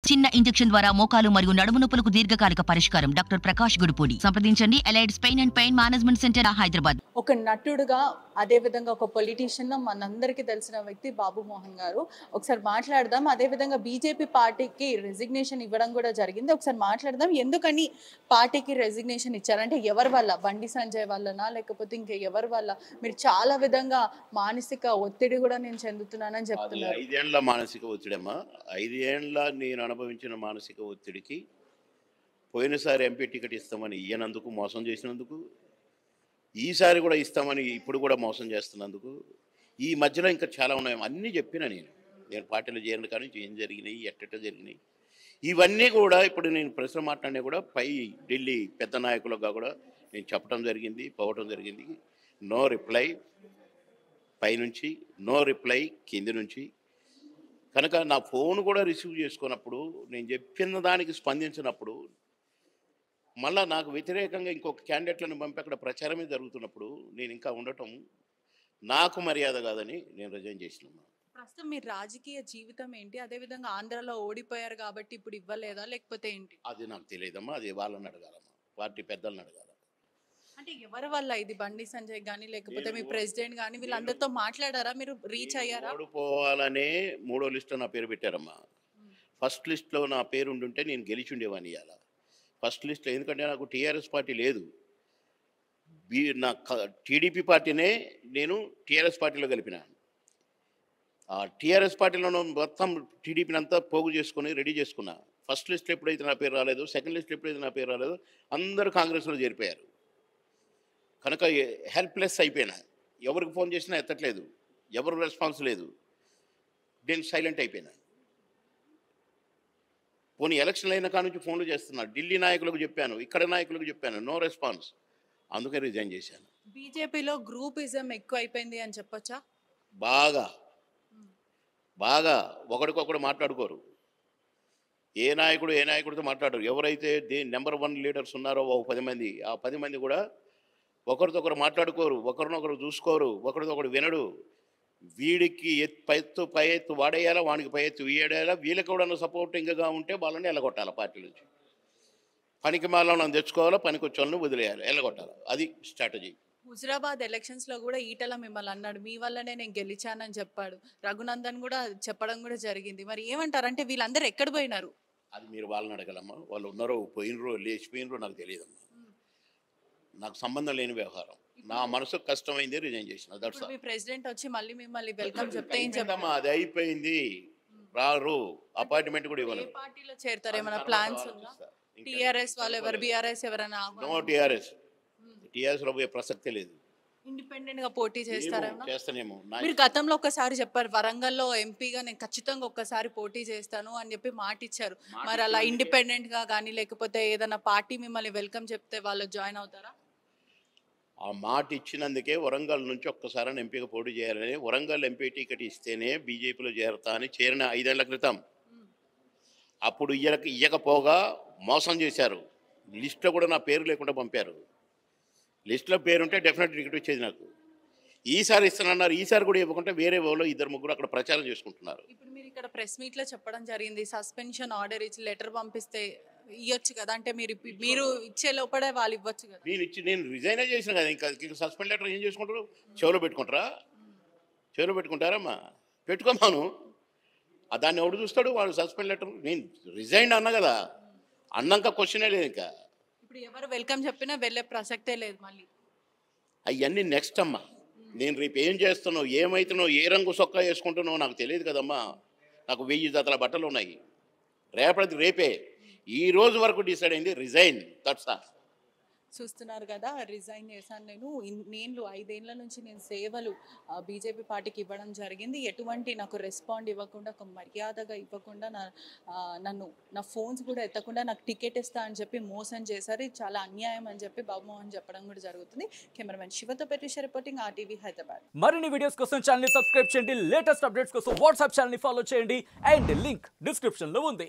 చిన్న ఇంజెక్షన్ ద్వారా మోకాలు మరియు నడుము నొప్పులకు దీర్ఘకాలిక పరిష్కారం. డాక్టర్ ప్రకాష్ గుడిపూడి. సంప్రదించండి. Allieds pain and pain management centre, Hyderabad. ఒక నటుడుగా అదే విధంగా ఒక పొలిటీషియన్ మనందరికీ తెలిసిన వ్యక్తి బాబు మోహన్ గారు. ఒకసారి మాట్లాడదాం. అదే విధంగా బీజేపీ పార్టీకి రెసిగ్నేషన్ ఇవ్వడం కూడా జరిగింది. ఒకసారి మాట్లాడదాం. ఎందుకని పార్టీకి రెసిగ్నేషన్ ఇచ్చారంటే ఎవరి వల్ల? బండి సంజయ్ వల్లనా లేకపోతే ఇంకా ఎవరి వల్ల? మీరు చాలా విధంగా మానసిక ఒత్తిడి కూడా నేను చెందుతున్నానని చెప్తున్నారు. 5 ఏళ్ల మానసిక ఒత్తిడమ్మా. 5 ఏళ్ల నేను అనుభవించిన మానసిక ఒత్తిడికి పోయినసారి ఎంపీ టికెట్ ఇస్తామని ఇయ్యనందుకు, మోసం చేసినందుకు, ఈసారి కూడా ఇస్తామని ఇప్పుడు కూడా మోసం చేస్తున్నందుకు, ఈ మధ్యలో ఇంకా చాలా ఉన్నాయి. అన్నీ చెప్పిన నేను పార్టీలో చేరిన కానీ ఏం జరిగినాయి, ఎట్టెట్ట జరిగినాయి, ఇవన్నీ కూడా ఇప్పుడు నేను ప్రశ్న మాట్లాడినా కూడా పై ఢిల్లీ పెద్ద నాయకులుగా కూడా నేను చెప్పడం జరిగింది, పోవటం జరిగింది. నో రిప్లై పైనుంచి, నో రిప్లై కింది నుంచి. కనుక నా ఫోన్ కూడా రిసీవ్ చేసుకున్నప్పుడు, నేను చెప్పిన దానికి స్పందించినప్పుడు, మళ్ళీ నాకు వ్యతిరేకంగా ఇంకొక క్యాండిడేట్లను పంపి అక్కడ ప్రచారమే జరుగుతున్నప్పుడు నేను ఇంకా ఉండటం నాకు మర్యాద కాదని నేను రిజైన్ చేసినాను. ప్రస్తుతం మీ రాజకీయ జీవితం ఏంటి? అదేవిధంగా ఆంధ్రాలో ఓడిపోయారు కాబట్టి ఇప్పుడు ఇవ్వలేదా లేకపోతే ఏంటి? అది నాకు తెలియదమ్మా. అది వాళ్ళని అడగాలమ్మా, పార్టీ పెద్దలను అడగాల. అంటే ఎవరి వల్ల ఇది? బండి సంజయ్ కానీ లేకపోతే మీ ప్రెసిడెంట్ కానీ వీళ్ళందరితో మాట్లాడారా? మీరు రీచ్ అయ్యారా? ఓడిపోవాలనే 3వ లిస్టులో నా పేరు పెట్టారమ్మా. ఫస్ట్ లిస్ట్లో నా పేరు ఉండుంటే నేను గెలిచి ఉండేవాడిని. ఇవాళ ఫస్ట్ లిస్ట్లో, ఎందుకంటే నాకు టీఆర్ఎస్ పార్టీ లేదు. నా టీడీపీ పార్టీనే నేను టీఆర్ఎస్ పార్టీలో కలిపిన. ఆ టీఆర్ఎస్ పార్టీలో మొత్తం టీడీపీని అంతా పోగు చేసుకుని రెడీ చేసుకున్నా. ఫస్ట్ లిస్ట్లో ఎప్పుడైతే నా పేరు రాలేదు, సెకండ్ లిస్ట్లో ఎప్పుడైతే నా పేరు రాలేదు, అందరూ కాంగ్రెస్లో చేరిపోయారు. కనుక హెల్ప్లెస్ అయిపోయినా. ఎవరికి ఫోన్ చేసినా ఎత్తట్లేదు, ఎవరు రెస్పాన్స్ లేదు. నేను సైలెంట్ అయిపోయినా. పోనీ ఎలక్షన్లు అయిన కాడ నుంచి ఫోన్లు చేస్తున్నాను. ఢిల్లీ నాయకులకు చెప్పాను, ఇక్కడ నాయకులకు చెప్పాను, నో రెస్పాన్స్. అందుకే రిజైన్ చేశాను. బీజేపీలో గ్రూపిజం ఎక్కువ అయిపోయింది అని చెప్పొచ్చా? బాగా బాగా ఒకడికొకడు మాట్లాడుకోరు. ఏ నాయకుడితో మాట్లాడరు. ఎవరైతే నెంబర్ 1 లీడర్స్ ఉన్నారో 10 మంది, ఆ 10 మంది కూడా ఒకరితొకరు మాట్లాడుకోరు, ఒకరినొకరు చూసుకోరు, ఒకరితొకరు వినడు. వీడికి పై ఎత్తు వాడేయాలా, వానికి పై ఎత్తు వీడేయాలా. వీళ్ళకి కూడా సపోర్టింగ్గా ఉంటే వాళ్ళని ఎల్లగొట్టాలి. పార్టీ నుంచి పనికి మాలను తెచ్చుకోవాలా, పనికి వచ్చేవాళ్ళని వదిలేయాలి, ఎల్లగొట్టాలి. అది స్ట్రాటజీ. హుజరాబాద్ ఎలక్షన్స్లో కూడా ఈటల మిమ్మల్ని అన్నాడు, మీ వల్లనే నేను గెలిచానని చెప్పాడు. రఘునందన్ కూడా చెప్పడం కూడా జరిగింది. మరి ఏమంటారు? అంటే వీళ్ళందరూ ఎక్కడ పోయినారు? అది మీరు వాళ్ళని అడగలమ్మా. వాళ్ళు ఉన్నారో, పోయినరో, లేచిపోయినరో నాకు తెలియదమ్మా. నాకు సంబంధం లేని వ్యవహారం. నా మనసుకు కష్టమైంది, రిజైన్ చేసిన. మీ ప్రెసిడెంట్ వచ్చి మళ్ళీ మిమ్మల్ని వెల్కమ్ చెప్తే ఏం చెప్పమ్మా? అది అయిపోయింది, రారు. అపాయింట్మెంట్ కూడా ఇవ్వలేదు. పార్టీలో చేరుతారు? ఏమైనా ప్లాన్స్ ఉందా? టీఆర్ఎస్ వాళ్ళు ఎవరు? బీఆర్ఎస్ ఎవరైనా? నో టీఆర్ఎస్ లో పోయే ప్రసక్తే లేదు. ఇండిపెండెంట్ గా పోటీ చేస్తారేమో? చేస్తానేమో. మీరు గతంలో ఒకసారి చెప్పారు, వరంగల్లో ఎంపీగా నేను ఖచ్చితంగా ఒక్కసారి పోటీ చేస్తాను అని చెప్పి మాట ఇచ్చారు. మరి అలా ఇండిపెండెంట్ గా కానీ లేకపోతే ఏదైనా పార్టీ మిమ్మల్ని వెల్కమ్ చెప్తే వాళ్ళు జాయిన్ అవుతారా? ఆ మాట ఇచ్చినందుకే వరంగల్ నుంచి ఒక్కసారి ఎంపీగా పోటీ చేయాలని, వరంగల్ ఎంపీ టికెట్ ఇస్తేనే బీజేపీలో చేరతా అని చేరిన 5 ఏళ్ల క్రితం. అప్పుడు ఇయ్యకపోగా మోసం చేశారు. లిస్టులో కూడా నా పేరు లేకుండా పంపారు. లిస్టులో పేరుంటే డెఫినెట్ టికెట్ వచ్చేది నాకు. ఈసారి ఇస్తానన్నారు, ఈసారి కూడా ఇవ్వకుండా వేరే వాళ్ళు 2-3 అక్కడ ప్రచారం చేసుకుంటున్నారు. ఇప్పుడు మీరు ఇక్కడ ప్రెస్ మీట్లో చెప్పడం జరిగింది, సస్పెన్షన్ ఆర్డర్ ఇచ్చి లెటర్ పంపిస్తే ఇవ్వచ్చు కదా. అంటే మీరు ఇచ్చే లోపడే వాళ్ళు ఇవ్వచ్చు కదా. నేను రిజైన్ చేసిన కదా. ఇంకా సస్పెండ్ లెటర్ ఏం చేసుకుంటారు? చెవులో పెట్టుకుంటారమ్మా. పెట్టుకోమాను. దాన్ని ఎవడు చూస్తాడు? వాడు సస్పెండ్ లెటర్. నేను రిజైన్ అన్నా కదా, అన్నాక క్వశ్చనే లేదు. ఇంకా ఇప్పుడు ఎవరు వెల్కమ్ చెప్పినా వెళ్ళే ప్రసక్తే లేదు. మళ్ళీ అవన్నీ నెక్స్ట్ అమ్మా. నేను రేపు ఏం చేస్తున్నావు, ఏమవుతున్నావు, ఏ రంగు సొక్కా వేసుకుంటున్నావు నాకు తెలియదు కదమ్మా. నాకు 1000 జతల బట్టలు ఉన్నాయి. రేపే ఈ రోజు వరకు డిసైడ్ అయింది రిజైన్. That's all. చూస్తున్నారు కదా, రిజైన్ చేశాను నేను 5 ఏళ్ల నుంచి నేను సేవలు బీజేపీ పార్టీకి ఇవ్వడం జరిగింది. ఎటువంటి నాకు రెస్పాండ్ ఇవ్వకుండా, ఒక మర్యాదగా ఇవ్వకుండా, నా ఫోన్స్ కూడా ఎత్తకుండా నాకు టికెట్ ఇస్తా అని చెప్పి మోసం చేశారు. ఇది చాలా అన్యాయం అని చెప్పి బాబు మోహన్ చెప్పడం కూడా జరుగుతుంది. కెమెరామెన్ శివతో పెట్టి రిపోర్టింగ్, RTV హైదరాబాద్. మరిన్ని వీడియోస్ కోసం ఛానల్ ని సబ్స్క్రైబ్ చేయండి. లేటెస్ట్ అప్డేట్స్ కోసం వాట్సాప్ ఛానల్ ని ఫాలో చేయండి. అండ్ లింక్ డిస్క్రిప్షన్ లో ఉంది.